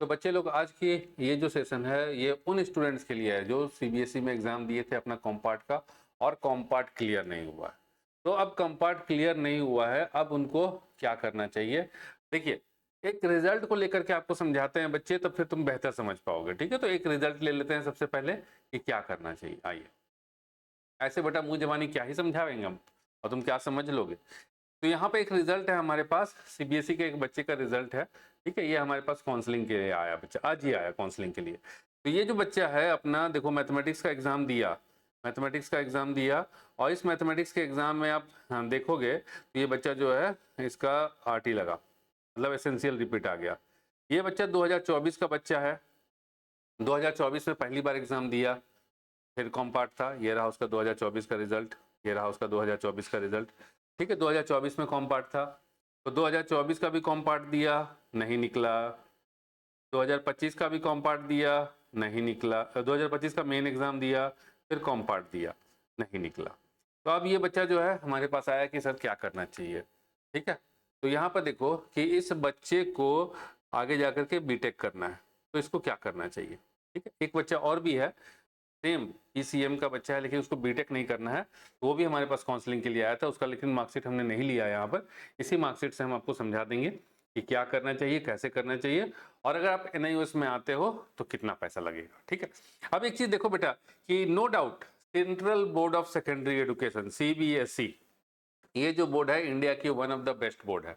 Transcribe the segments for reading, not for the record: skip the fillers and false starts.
तो बच्चे लोग आज की ये जो सेशन है ये उन स्टूडेंट्स के लिए है जो सीबीएसई में एग्जाम दिए थे अपना कॉम्पार्ट का और कॉम्पार्ट क्लियर नहीं हुआ है। तो अब कॉम्पार्ट क्लियर नहीं हुआ है, अब उनको क्या करना चाहिए? देखिए, एक रिजल्ट को लेकर के आपको समझाते हैं बच्चे, तो फिर तुम बेहतर समझ पाओगे। ठीक है, तो एक रिजल्ट ले लेते हैं सबसे पहले कि क्या करना चाहिए। आइए, ऐसे बेटा मुंह जबानी क्या ही समझाएंगे हम, और तुम क्या समझ लोगे। तो यहाँ पे एक रिजल्ट है हमारे पास, सीबीएसई के एक बच्चे का रिजल्ट है। ठीक है, ये हमारे पास काउंसलिंग के लिए आया बच्चा, आज ही आया काउंसलिंग के लिए। तो ये जो बच्चा है अपना देखो मैथमेटिक्स का एग्जाम दिया, मैथमेटिक्स का एग्जाम दिया, और इस मैथमेटिक्स के एग्जाम में आप देखोगे तो ये बच्चा जो है इसका आरटी लगा, मतलब एसेंशियल रिपीट आ गया। ये बच्चा 2024 का बच्चा है, 2024 में पहली बार एग्जाम दिया, फिर कॉम्पार्ट था, ये रहा उसका 2024 का रिजल्ट, ये रहा उसका 2024 का रिजल्ट। ठीक है, 2024 में कॉम्पार्ट था, तो 2024 का भी कॉम्पार्ट दिया, नहीं निकला। 2025 का भी कॉम्पार्ट दिया, नहीं निकला। 2025 का मेन एग्जाम दिया, फिर कॉम्पार्ट दिया, नहीं निकला। तो अब ये बच्चा जो है हमारे पास आया कि सर क्या करना चाहिए। ठीक है, तो यहाँ पर देखो कि इस बच्चे को आगे जाकर के बीटेक करना है, तो इसको क्या करना चाहिए। ठीक है, एक बच्चा और भी है, सेम ईसीएम का बच्चा है, लेकिन उसको बीटेक नहीं करना है, तो वो भी हमारे पास काउंसलिंग के लिए आया था, उसका लेकिन मार्कशीट हमने नहीं लिया यहाँ पर। इसी मार्कशीट से हम आपको समझा देंगे कि क्या करना चाहिए, कैसे करना चाहिए, और अगर आप एनआईओएस में आते हो तो कितना पैसा लगेगा। ठीक है, अब एक चीज देखो बेटा कि no doubt central board of secondary education CBSE, ये जो बोर्ड है इंडिया की one of the best board है।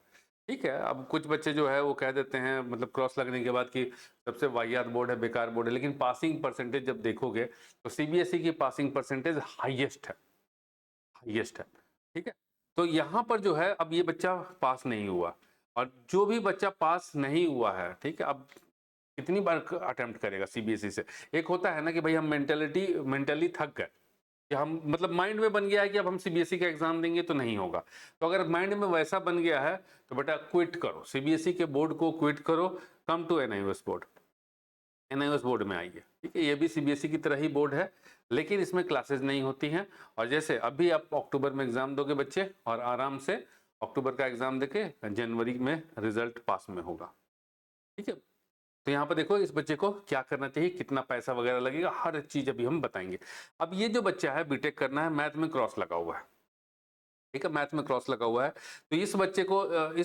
ठीक है, अब कुछ बच्चे जो है वो कह देते हैं मतलब क्रॉस लगने के बाद कि सबसे वाहियात बोर्ड है, बेकार बोर्ड है, लेकिन पासिंग परसेंटेज जब देखोगे तो सीबीएसई की पासिंग परसेंटेज हाईएस्ट है, हाईएस्ट है। ठीक है, तो यहाँ पर जो है अब ये बच्चा पास नहीं हुआ, और जो भी बच्चा पास नहीं हुआ है, ठीक है, अब कितनी बार अटेम्प्ट करेगा सीबीएसई से। एक होता है ना कि भाई हम मेंटली थक गए, कि हम मतलब माइंड में बन गया है कि अब हम सीबीएसई का एग्जाम देंगे तो नहीं होगा। तो अगर माइंड में वैसा बन गया है तो बेटा क्विट करो, सीबीएसई के बोर्ड को क्विट करो, come to NIOS board, NIOS board में आइए। ठीक है, ये भी सीबीएसई की तरह ही बोर्ड है, लेकिन इसमें क्लासेज नहीं होती हैं। और जैसे अभी आप अक्टूबर में एग्जाम दोगे बच्चे, और आराम से अक्टूबर का एग्जाम देके जनवरी में रिजल्ट पास में होगा। ठीक है, तो यहाँ पर देखो इस बच्चे को क्या करना चाहिए, कितना पैसा वगैरह लगेगा, हर चीज अभी हम बताएंगे। अब ये जो बच्चा है बीटेक करना है, मैथ में क्रॉस लगा हुआ है। ठीक है, मैथ में क्रॉस लगा हुआ है, तो इस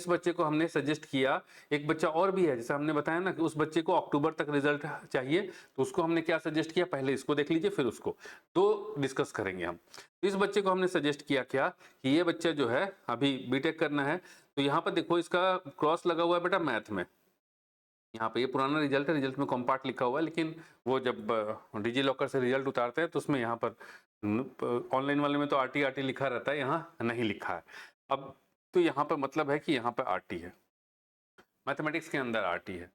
बच्चे को हमने सजेस्ट किया। एक बच्चा और भी है, जैसे हमने बताया ना कि उस बच्चे को अक्टूबर तक रिजल्ट चाहिए, तो उसको हमने क्या सजेस्ट किया, पहले इसको देख लीजिए फिर उसको, तो डिस्कस करेंगे हम। इस बच्चे को हमने सजेस्ट किया क्या कि ये बच्चा जो है अभी बीटेक करना है, तो यहाँ पर देखो इसका क्रॉस लगा हुआ है बेटा मैथ में। यहाँ पे ये पुराना रिजल्ट है, रिजल्ट में कॉम्पार्ट लिखा हुआ है, लेकिन वो जब डिजी लॉकर से रिजल्ट उतारते हैं तो उसमें यहाँ पर ऑनलाइन वाले में तो आरटी आरटी लिखा रहता है, यहाँ नहीं लिखा है। अब तो यहाँ पर मतलब है कि यहाँ पर आरटी है, मैथमेटिक्स के अंदर आरटी है,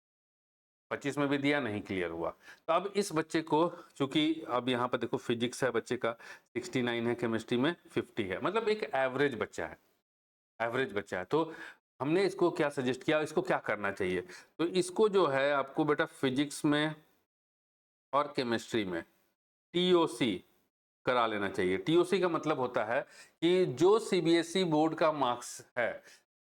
25 में भी दिया, नहीं क्लियर हुआ। तो अब इस बच्चे को चूंकि अब यहाँ पर देखो फिजिक्स है बच्चे का 69 है, केमिस्ट्री में 50 है, मतलब एक एवरेज बच्चा है, एवरेज बच्चा है। तो हमने इसको क्या सजेस्ट किया, इसको क्या करना चाहिए, तो इसको जो है आपको बेटा फिजिक्स में और केमिस्ट्री में टीओसी करा लेना चाहिए। टीओसी का मतलब होता है कि जो सीबीएसई बोर्ड का मार्क्स है,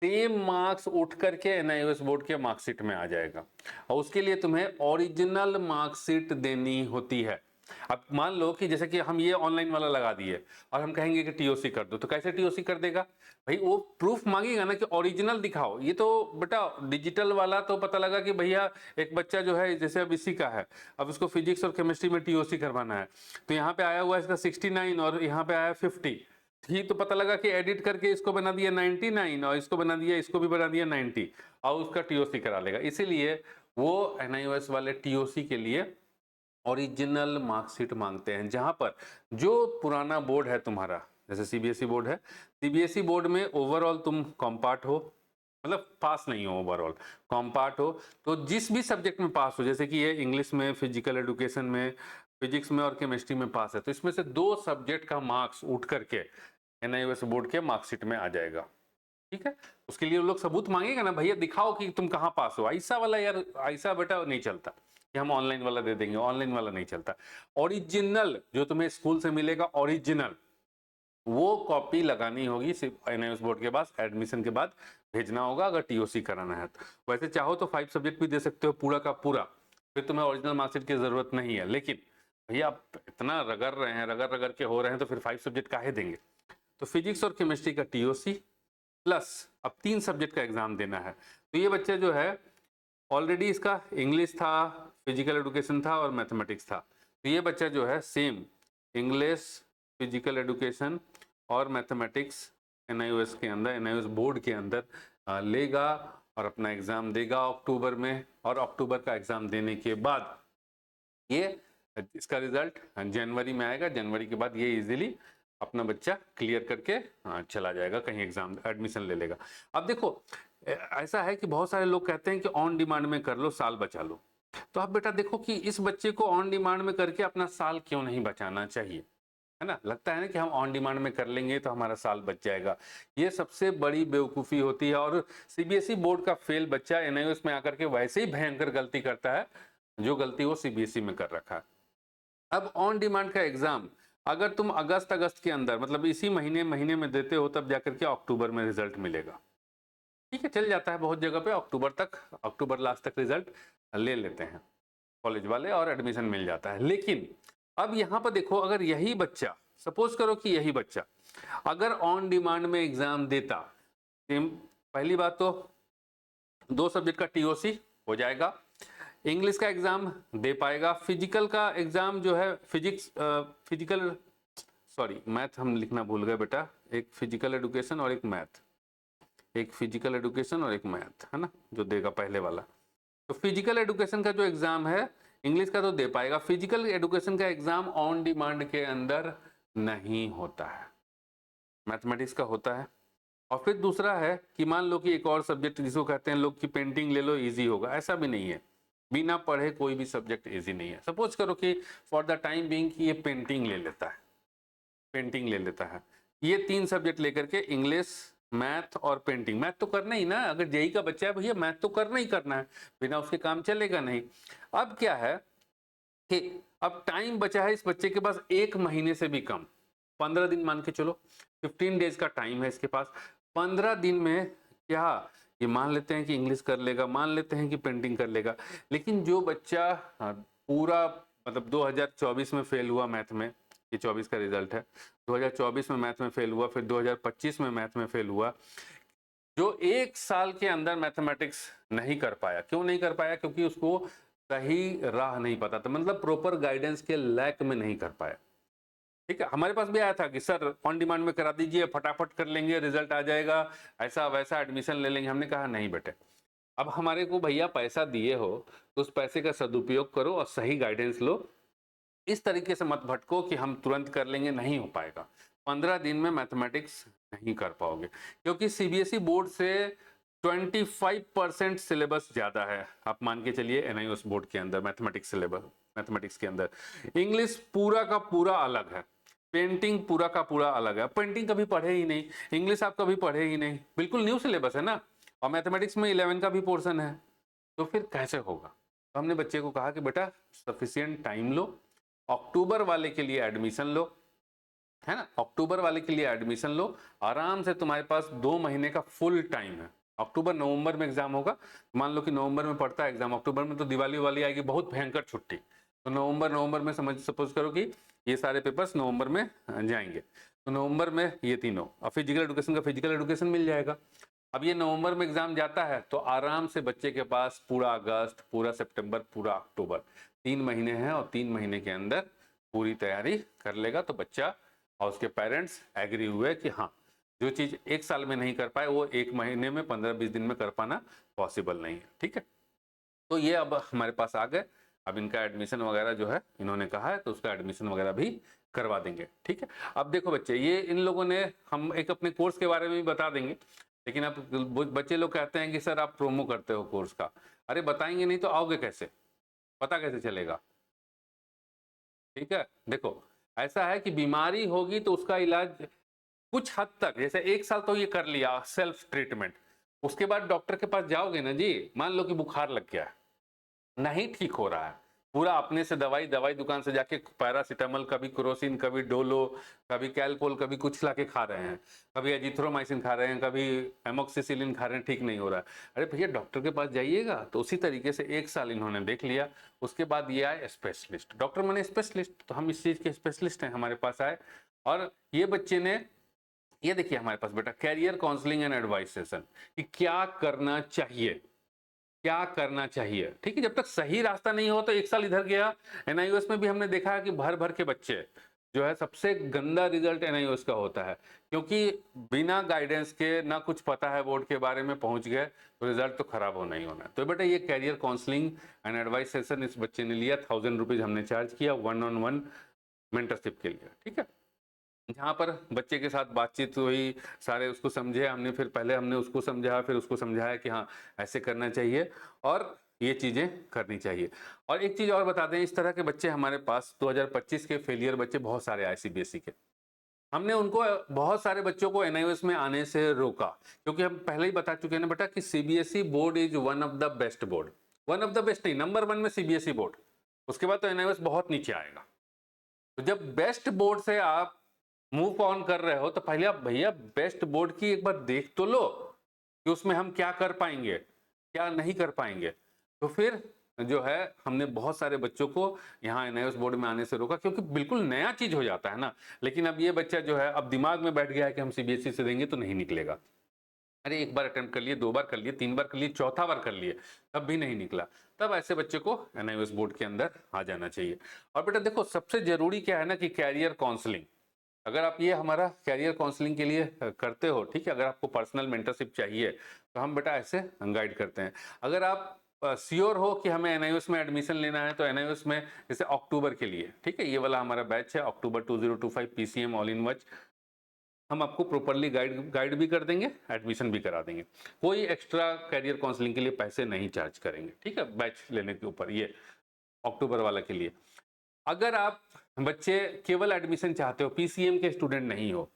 सेम मार्क्स उठ करके एनआईओएस बोर्ड के मार्कशीट में आ जाएगा, और उसके लिए तुम्हें ओरिजिनल मार्कशीट देनी होती है। अब मान लो कि जैसे कि हम ये ऑनलाइन वाला लगा दिए और हम कहेंगे कि टीओसी कर दो, तो कैसे टीओसी कर देगा भाई, वो प्रूफ मांगेगा ना कि ओरिजिनल दिखाओ। ये तो बेटा डिजिटल वाला तो पता लगा कि भैया एक बच्चा जो है जैसे अब इसी का है, अब उसको फिजिक्स और केमिस्ट्री में टीओसी करवाना है, तो यहाँ पे आया हुआ है इसका 69 और यहाँ पे आया 50, ही तो पता लगा कि एडिट करके इसको बना दिया 99 और इसको बना दिया, इसको भी बना दिया 90, और उसका टीओसी करा लेगा। इसीलिए वो एनआईओएस वाले टीओसी के लिए ओरिजिनल मार्कशीट मांगते हैं, जहां पर जो पुराना बोर्ड है तुम्हारा, जैसे सीबीएसई बोर्ड है, सीबीएसई बोर्ड में ओवरऑल तुम कॉम्पार्ट हो, मतलब पास नहीं हो, ओवरऑल कॉम्पार्ट हो, तो जिस भी सब्जेक्ट में पास हो, जैसे कि ये इंग्लिश में, फिजिकल एजुकेशन में, फिजिक्स में और केमिस्ट्री में पास है, तो इसमें से 2 सब्जेक्ट का मार्क्स उठ करके एनआईओएस बोर्ड के मार्कशीट में आ जाएगा। ठीक है, उसके लिए वो लोग सबूत मांगेगा ना, भैया दिखाओ कि तुम कहाँ पास हो। ऐसा वाला यार, ऐसा बेटा नहीं चलता कि हम ऑनलाइन वाला दे देंगे, ऑनलाइन वाला नहीं चलता। ओरिजिनल जो तुम्हें स्कूल से मिलेगा ओरिजिनल, वो कॉपी लगानी होगी सिर्फ एनआईओएस बोर्ड के पास एडमिशन के बाद, भेजना होगा अगर टीओसी कराना है तो। वैसे चाहो तो 5 सब्जेक्ट भी दे सकते हो पूरा का पूरा, फिर तुम्हें ओरिजिनल मार्कशीट की जरूरत नहीं है। लेकिन भैया आप इतना रगड़ रहे हैं, रगड़ रगड़ के हो रहे हैं, तो फिर 5 सब्जेक्ट काहे देंगे। तो फिजिक्स और केमिस्ट्री का टीओसी प्लस अब 3 सब्जेक्ट का एग्जाम देना है। तो ये बच्चा जो है ऑलरेडी इसका इंग्लिश था, फिजिकल एडुकेशन था और मैथमेटिक्स था। तो ये बच्चा जो है सेम इंग्लिश, फिजिकल एडुकेशन और मैथमेटिक्स एनआईओएस के अंदर, एनआईओएस बोर्ड के अंदर लेगा और अपना एग्जाम देगा अक्टूबर में। और अक्टूबर का एग्जाम देने के बाद ये इसका रिजल्ट जनवरी में आएगा। जनवरी के बाद ये इजीली अपना बच्चा क्लियर करके चला जाएगा, कहीं एग्जाम एडमिशन ले लेगा। अब देखो ऐसा है कि बहुत सारे लोग कहते हैं कि ऑन डिमांड में कर लो, साल बचा लो। तो आप बेटा देखो कि इस बच्चे को ऑन डिमांड में करके अपना साल क्यों नहीं बचाना चाहिए, है ना। लगता है ना कि हम ऑन डिमांड में कर लेंगे तो हमारा साल बच जाएगा। ये सबसे बड़ी बेवकूफ़ी होती है। और सीबीएसई बोर्ड का फेल बच्चा एनआईओएस में आकर के वैसे ही भयंकर गलती करता है जो गलती वो सीबीएसई में कर रखा है। अब ऑन डिमांड का एग्जाम अगर तुम अगस्त के अंदर, मतलब इसी महीने में देते हो, तब जाकर के अक्टूबर में रिजल्ट मिलेगा। ठीक है, चल जाता है बहुत जगह पे अक्टूबर तक, अक्टूबर लास्ट तक रिजल्ट ले लेते हैं कॉलेज वाले और एडमिशन मिल जाता है। लेकिन अब यहाँ पर देखो, अगर यही बच्चा, सपोज करो कि यही बच्चा अगर ऑन डिमांड में एग्जाम देता, पहली बात तो 2 सब्जेक्ट का टीओसी हो जाएगा, इंग्लिश का एग्जाम दे पाएगा, फिजिकल का एग्जाम जो है मैथ हम लिखना भूल गए बेटा, एक फिजिकल एडुकेशन और एक मैथ, एक फिजिकल एडुकेशन और एक मैथ, है ना, जो देगा पहले वाला। तो फिजिकल एडुकेशन का जो एग्जाम है इंग्लिश का तो दे पाएगा, फिजिकल एडुकेशन का एग्जाम ऑन डिमांड के अंदर नहीं होता है, मैथमेटिक्स का होता है। और फिर दूसरा है कि मान लो कि एक और सब्जेक्ट जिसको कहते हैं लोग कि पेंटिंग ले लो इजी होगा, ऐसा भी नहीं है। बिना पढ़े कोई भी सब्जेक्ट इजी नहीं है। सपोज करो कि फॉर द टाइम बीइंग कि ये पेंटिंग ले लेता है, पेंटिंग ले लेता है, ये 3 सब्जेक्ट लेकर के इंग्लिश, मैथ और पेंटिंग, मैथ तो करना ही ना, अगर जेई का बच्चा है भैया मैथ तो करना ही करना है, बिना उसके काम चलेगा नहीं। अब क्या है कि अब टाइम बचा है इस बच्चे के पास 1 महीने से भी कम, 15 दिन मान के चलो, 15 डेज का टाइम है इसके पास। 15 दिन में क्या ये मान लेते हैं कि इंग्लिश कर लेगा, मान लेते हैं कि पेंटिंग कर लेगा। लेकिन जो बच्चा पूरा मतलब 2024 में फेल हुआ मैथ में, ये 24 का रिजल्ट है, 2024 में मैथ में फेल हुआ, फिर 2025 में मैथ में फेल हुआ, जो 1 साल के अंदर मैथमेटिक्स नहीं कर पाया। क्यों नहीं कर पाया? क्योंकि उसको सही राह नहीं पता था, मतलब प्रॉपर गाइडेंस के लैक में नहीं कर पाया। ठीक है, हमारे पास भी आया था कि सर ऑन डिमांड में करा दीजिए, फटाफट कर लेंगे, रिजल्ट आ जाएगा, ऐसा वैसा एडमिशन ले लेंगे। हमने कहा नहीं बेटे, अब हमारे को भैया पैसा दिए हो तो उस पैसे का सदुपयोग करो और सही गाइडेंस लो। इस तरीके से मत भटको कि हम तुरंत कर लेंगे, नहीं हो पाएगा। 15 दिन में मैथमेटिक्स नहीं कर पाओगे, क्योंकि सीबीएसई बोर्ड से 25% सिलेबस ज्यादा है। आप मान के चलिए एनआईओएस बोर्ड के अंदर मैथमेटिक्स सिलेबस, मैथमेटिक्स के अंदर इंग्लिश पूरा का पूरा अलग है, पेंटिंग पूरा का पूरा अलग है। पेंटिंग कभी पढ़े ही नहीं, इंग्लिश आप कभी पढ़े ही नहीं, बिल्कुल न्यू सिलेबस है ना, और मैथमेटिक्स में 11 का भी पोर्शन है, तो फिर कैसे होगा। तो हमने बच्चे को कहा कि बेटा सफिशिएंट टाइम लो, अक्टूबर वाले के लिए एडमिशन लो, है ना, अक्टूबर वाले के लिए एडमिशन लो, आराम से तुम्हारे पास 2 महीने का फुल टाइम है। अक्टूबर नवंबर में एग्जाम होगा, मान लो कि नवंबर में पड़ता है एग्जाम, अक्टूबर में तो दिवाली वाली आएगी, बहुत भयंकर छुट्टी, तो नवंबर में सपोज करो कि ये सारे पेपर्स नवंबर में जाएंगे, तो नवंबर में ये तीनों, और फिजिकल एडुकेशन का फिजिकल एडुकेशन मिल जाएगा। अब ये नवंबर में एग्जाम जाता है तो आराम से बच्चे के पास पूरा अगस्त, पूरा सितंबर, पूरा अक्टूबर, 3 महीने हैं, और 3 महीने के अंदर पूरी तैयारी कर लेगा। तो बच्चा और उसके पेरेंट्स एग्री हुए कि हाँ, जो चीज 1 साल में नहीं कर पाए वो 1 महीने में, 15-20 दिन में कर पाना पॉसिबल नहीं है। ठीक है, तो ये अब हमारे पास आ गए, अब इनका एडमिशन वगैरह जो है इन्होंने कहा है तो उसका एडमिशन वगैरह भी करवा देंगे। ठीक है, अब देखो बच्चे, ये इन लोगों ने, हम एक अपने कोर्स के बारे में भी बता देंगे, लेकिन अब बच्चे लोग कहते हैं कि सर आप प्रोमो करते हो कोर्स का। अरे बताएंगे नहीं तो आओगे कैसे, पता कैसे चलेगा। ठीक है, देखो ऐसा है कि बीमारी होगी तो उसका इलाज कुछ हद तक, जैसे 1 साल तो ये कर लिया सेल्फ ट्रीटमेंट, उसके बाद डॉक्टर के पास जाओगे ना जी, मान लो कि बुखार लग गया, नहीं ठीक हो रहा है, पूरा अपने से दवाई दुकान से जाके पैरासिटामोल, कभी क्रोसिन, कभी डोलो, कभी कैलपोल, कभी कुछ लाके खा रहे हैं, कभी एजिथ्रोमाइसिन खा रहे हैं, कभी एमोक्सिसिलिन खा रहे हैं, ठीक नहीं हो रहा है। अरे भैया डॉक्टर के पास जाइएगा। तो उसी तरीके से 1 साल इन्होंने देख लिया, उसके बाद ये आए स्पेशलिस्ट। डॉक्टर माने स्पेशलिस्ट, तो हम इस चीज के स्पेशलिस्ट हैं, हमारे पास आए और ये बच्चे ने, ये देखिए हमारे पास बेटा career counselling and advice session, कि क्या करना चाहिए, क्या करना चाहिए। ठीक है, जब तक सही रास्ता नहीं हो तो 1 साल इधर गया। एनआईओएस में भी हमने देखा है कि भर भर के बच्चे जो है, सबसे गंदा रिजल्ट एनआईओएस का होता है, क्योंकि बिना गाइडेंस के, ना कुछ पता है बोर्ड के बारे में, पहुंच गए तो रिजल्ट तो खराब होना ही होना है। तो बेटा ये career counselling and advice session इस बच्चे ने लिया, 1000 रुपीज हमने चार्ज किया 1-on-1 मेंटरशिप के लिए। ठीक है, जहाँ पर बच्चे के साथ बातचीत हुई, सारे उसको समझे हमने, फिर पहले हमने उसको समझाया, फिर उसको समझाया कि हाँ ऐसे करना चाहिए और ये चीजें करनी चाहिए। और एक चीज और बता दें, इस तरह के बच्चे हमारे पास 2025 के फेलियर बच्चे बहुत सारे आए सीबीएसई के। हमने उनको, बहुत सारे बच्चों को एनआईओएस में आने से रोका, क्योंकि हम पहले ही बता चुके हैं ना बेटा कि CBSE board is one of the best board, one of the best नहीं, नंबर 1 में सीबीएसई बोर्ड, उसके बाद तो एनआईओएस बहुत नीचे आएगा। तो जब बेस्ट बोर्ड से आप मूव ऑन कर रहे हो तो पहले आप भैया बेस्ट बोर्ड की एक बार देख तो लो कि उसमें हम क्या कर पाएंगे, क्या नहीं कर पाएंगे। तो फिर जो है हमने बहुत सारे बच्चों को यहाँ एनआईओएस बोर्ड में आने से रोका, क्योंकि बिल्कुल नया चीज हो जाता है ना। लेकिन अब ये बच्चा जो है, अब दिमाग में बैठ गया है कि हम सीबीएसई से देंगे तो नहीं निकलेगा। अरे 1 बार अटेम्प्ट कर लिए, 2 बार कर लिए, 3 बार कर लिए, चौथा बार कर लिए, तब भी नहीं निकला। तब ऐसे बच्चे को एनआईओएस बोर्ड के अंदर आ जाना चाहिए। और बेटा देखो सबसे जरूरी क्या है ना, कि कैरियर काउंसलिंग, अगर आप ये हमारा कैरियर काउंसलिंग के लिए करते हो, ठीक है, अगर आपको पर्सनल मेंटरशिप चाहिए तो हम बेटा ऐसे गाइड करते हैं। अगर आप श्योर हो कि हमें एनआईओएस में एडमिशन लेना है, तो एनआईओएस में जैसे अक्टूबर के लिए, ठीक है, ये वाला हमारा बैच है अक्टूबर 2025 पीसीएम ऑल इन वन, हम आपको प्रॉपरली गाइड भी कर देंगे, एडमिशन भी करा देंगे। कोई एक्स्ट्रा कैरियर काउंसलिंग के लिए पैसे नहीं चार्ज करेंगे, ठीक है, बैच लेने के ऊपर, ये अक्टूबर वाला के लिए। अगर आप बच्चे केवल एडमिशन चाहते हो, पीसीएम के स्टूडेंट नहीं हो,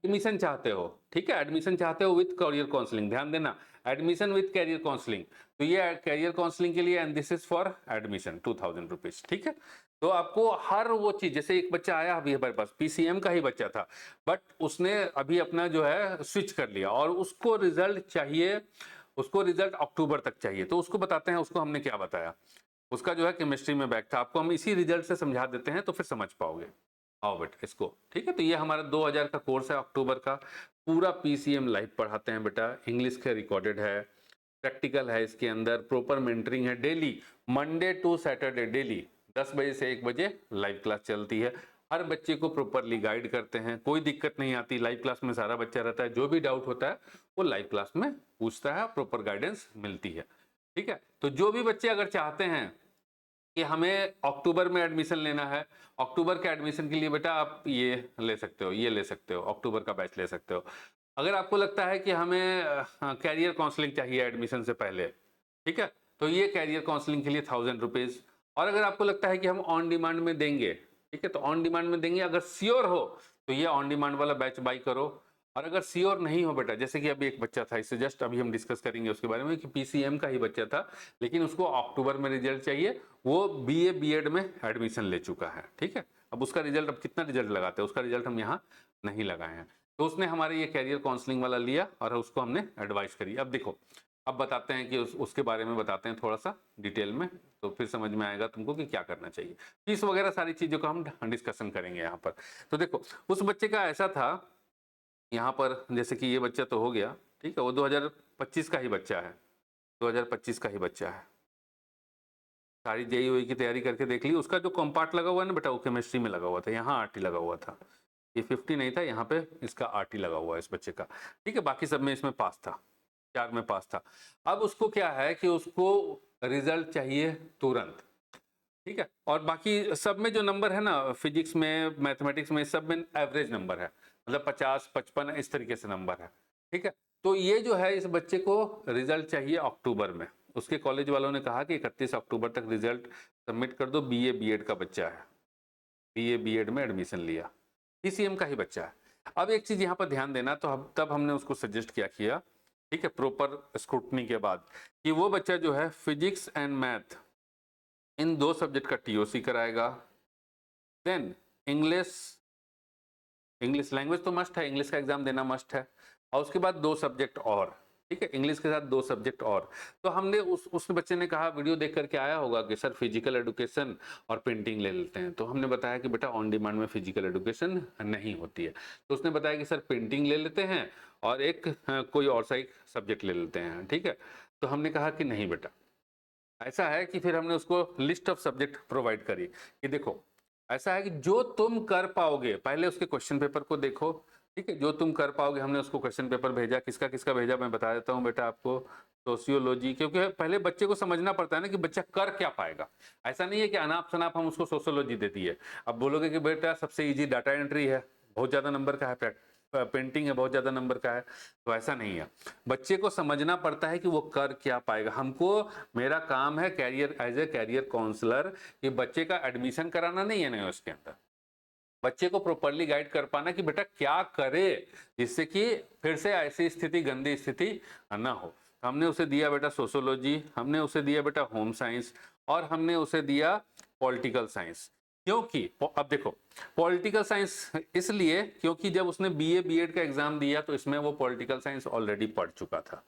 एडमिशन चाहते हो, ठीक है, एडमिशन चाहते हो विद करियर काउंसलिंग, ध्यान देना, एडमिशन विद कैरियर काउंसलिंग, तो ये कैरियर काउंसलिंग के लिए, and this is for admission 2000 rupees. ठीक है, तो आपको हर वो चीज, जैसे एक बच्चा आया अभी हमारे पास, पीसीएम का ही बच्चा था, बट उसने अभी अपना जो है स्विच कर लिया और उसको रिजल्ट चाहिए, उसको रिजल्ट अक्टूबर तक चाहिए। तो उसको बताते हैं, उसको हमने क्या बताया, उसका जो है केमिस्ट्री में बैक था, आपको हम इसी रिजल्ट से समझा देते हैं तो फिर समझ पाओगे। आओ बेटा इसको, ठीक है, तो ये हमारा 2000 का कोर्स है अक्टूबर का, पूरा पीसीएम लाइव पढ़ाते हैं बेटा, इंग्लिश का रिकॉर्डेड है, प्रैक्टिकल है इसके अंदर, प्रॉपर मेंटरिंग है, daily Monday to Saturday daily 10 बजे से 1 बजे लाइव क्लास चलती है। हर बच्चे को प्रॉपरली गाइड करते हैं, कोई दिक्कत नहीं आती, लाइव क्लास में सारा बच्चा रहता है, जो भी डाउट होता है वो लाइव क्लास में पूछता है, प्रॉपर गाइडेंस मिलती है। ठीक है, तो जो भी बच्चे अगर चाहते हैं कि हमें अक्टूबर में एडमिशन लेना है, अक्टूबर के एडमिशन के लिए बेटा आप ये ले सकते हो, ये ले सकते हो, अक्टूबर का बैच ले सकते हो। अगर आपको लगता है कि हमें कैरियर काउंसलिंग चाहिए एडमिशन से पहले, ठीक है, तो ये कैरियर काउंसलिंग के लिए 1000 रुपीज। और अगर आपको लगता है कि हम ऑन डिमांड में देंगे, ठीक है, तो ऑन डिमांड में देंगे, अगर श्योर हो तो ये ऑन डिमांड वाला बैच बाई करो। और अगर श्योर नहीं हो बेटा, जैसे कि अभी एक बच्चा था, इससे जस्ट अभी हम डिस्कस करेंगे उसके बारे में, कि पीसीएम का ही बच्चा था, लेकिन उसको अक्टूबर में रिजल्ट चाहिए, वो बीए बीएड में एडमिशन ले चुका है। ठीक है, अब उसका रिजल्ट, अब कितना रिजल्ट लगाते हैं, उसका रिजल्ट हम यहाँ नहीं लगाए हैं। तो उसने हमारे ये कैरियर काउंसलिंग वाला लिया और उसको हमने एडवाइस करी। अब देखो, अब बताते हैं कि उसके बारे में बताते हैं थोड़ा सा डिटेल में, तो फिर समझ में आएगा तुमको कि क्या करना चाहिए। फीस वगैरह सारी चीजों का हम डिस्कशन करेंगे यहाँ पर। तो देखो उस बच्चे का ऐसा था, यहाँ पर जैसे कि ये बच्चा तो हो गया, ठीक है, वो 2025 का ही बच्चा है, 2025 का ही बच्चा है, सारी जेईई की तैयारी करके देख ली। उसका जो कॉम्पार्ट लगा हुआ है ना बेटा, वो केमिस्ट्री में लगा हुआ था, यहाँ आरटी लगा हुआ था, ये 50 नहीं था, यहाँ पे इसका आरटी लगा हुआ है इस बच्चे का। ठीक है, बाकी सब में इसमें पास था, 4 में पास था। अब उसको क्या है कि उसको रिजल्ट चाहिए तुरंत, ठीक है, और बाकी सब में जो नंबर है ना, फिजिक्स में, मैथमेटिक्स में, सब में एवरेज नंबर है, मतलब 50 55 इस तरीके से नंबर है। ठीक है, तो ये जो है, इस बच्चे को रिजल्ट चाहिए अक्टूबर में। उसके कॉलेज वालों ने कहा कि 31 अक्टूबर तक रिजल्ट सबमिट कर दो। बीए बीएड का बच्चा है, बीए बीएड में एडमिशन लिया, पीसीएम का ही बच्चा है। अब एक चीज यहाँ पर ध्यान देना, तो तब हमने उसको सजेस्ट किया, ठीक है, प्रॉपर स्क्रूटनी के बाद, कि वो बच्चा जो है physics and math in 2 subject का टीओसी कराएगा। देन इंग्लिश लैंग्वेज तो मस्ट है, इंग्लिश का एग्जाम देना मस्ट है। और उसके बाद 2 सब्जेक्ट और, ठीक है, इंग्लिश के साथ 2 सब्जेक्ट और। तो हमने उस बच्चे ने कहा, वीडियो देख करके आया होगा कि सर फिजिकल एजुकेशन और पेंटिंग ले लेते हैं। तो हमने बताया कि बेटा ऑन डिमांड में फिजिकल एजुकेशन नहीं होती है। तो उसने बताया कि सर पेंटिंग ले लेते हैं और एक कोई और सा एक सब्जेक्ट ले लेते हैं, ठीक है। तो हमने कहा कि नहीं बेटा, ऐसा है कि फिर हमने उसको लिस्ट ऑफ सब्जेक्ट प्रोवाइड करी कि देखो ऐसा है कि जो तुम कर पाओगे, पहले उसके क्वेश्चन पेपर को देखो, ठीक है, जो तुम कर पाओगे। हमने उसको क्वेश्चन पेपर भेजा, किसका किसका भेजा मैं बता देता हूँ बेटा आपको। सोशियोलॉजी, क्योंकि पहले बच्चे को समझना पड़ता है ना कि बच्चा कर क्या पाएगा। ऐसा नहीं है कि अनाप शनाप हम उसको सोशियोलॉजी दे दिए। अब बोलोगे कि बेटा सबसे इजी डाटा एंट्री है, बहुत ज्यादा नंबर का है, पेंटिंग है, बहुत ज्यादा नंबर का है, तो ऐसा नहीं है। बच्चे को समझना पड़ता है कि वो कर क्या पाएगा। हमको, मेरा काम है career, as a career counsellor, कि बच्चे का एडमिशन कराना नहीं है ना उसके अंदर, बच्चे को प्रॉपरली गाइड कर पाना कि बेटा क्या करे जिससे कि फिर से ऐसी स्थिति, गंदी स्थिति ना हो। हमने उसे दिया बेटा सोशियोलॉजी, हमने उसे दिया बेटा होम साइंस, और हमने उसे दिया पॉलिटिकल साइंस। क्योंकि अब देखो, पॉलिटिकल साइंस इसलिए क्योंकि जब उसने बीए बीएड का एग्जाम दिया तो इसमें वो पॉलिटिकल साइंस ऑलरेडी पढ़ चुका था,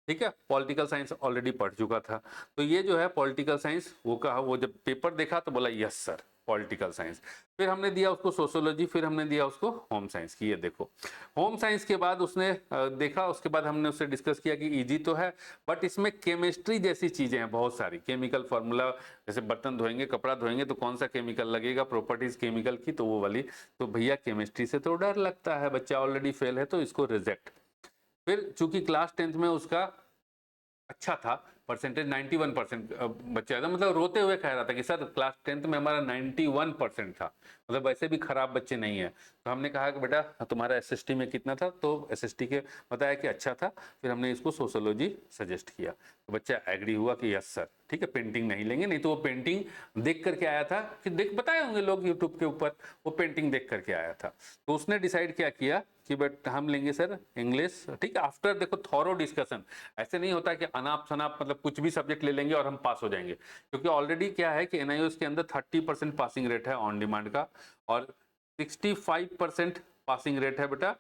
ठीक है, पॉलिटिकल साइंस ऑलरेडी पढ़ चुका था। तो ये जो है पॉलिटिकल साइंस, वो कहा, वो जब पेपर देखा तो बोला यस सर पॉलिटिकल साइंस। फिर हमने दिया उसको सोशियोलॉजी, फिर हमने दिया उसको होम साइंस की। ये देखो, होम साइंस के बाद उसने देखा, उसके बाद हमने उससे डिस्कस किया कि इजी तो है बट इसमें केमिस्ट्री जैसी चीजें हैं बहुत सारी, केमिकल फार्मूला, जैसे बर्तन धोएंगे, कपड़ा धोएंगे तो कौन सा केमिकल लगेगा, प्रॉपर्टीज केमिकल की, तो वो वाली। तो भैया केमिस्ट्री से तो डर लगता है, बच्चा ऑलरेडी फेल है, तो इसको रिजेक्ट। फिर चूंकि क्लास 10th में उसका अच्छा था परसेंटेज, 91% बच्चा था, मतलब रोते हुए कह रहा था कि सर क्लास 10th में हमारा 91% था, मतलब वैसे भी खराब बच्चे नहीं है। तो हमने कहा कि बेटा तुम्हारा एसएसटी में कितना था, तो एसएसटी के बताया कि अच्छा था। फिर हमने इसको सोशियोलॉजी सजेस्ट किया, तो बच्चा एग्री हुआ कि यस सर, ठीक है, पेंटिंग नहीं लेंगे। नहीं तो वो पेंटिंग देख करके आया था, कि देख बताए होंगे लोग यूट्यूब के ऊपर, वो पेंटिंग देख करके आया था। तो उसने डिसाइड क्या किया कि बट हम लेंगे सर इंग्लिश, ठीक है, आफ्टर देखो थॉरो डिस्कशन। ऐसे नहीं होता कि अनाप शनाप मतलब कुछ भी सब्जेक्ट ले लेंगे और हम पास हो जाएंगे, क्योंकि ऑलरेडी क्या है कि एनआईओएस के अंदर 30% पासिंग रेट है ऑन डिमांड का, और 65% पासिंग रेट है बेटा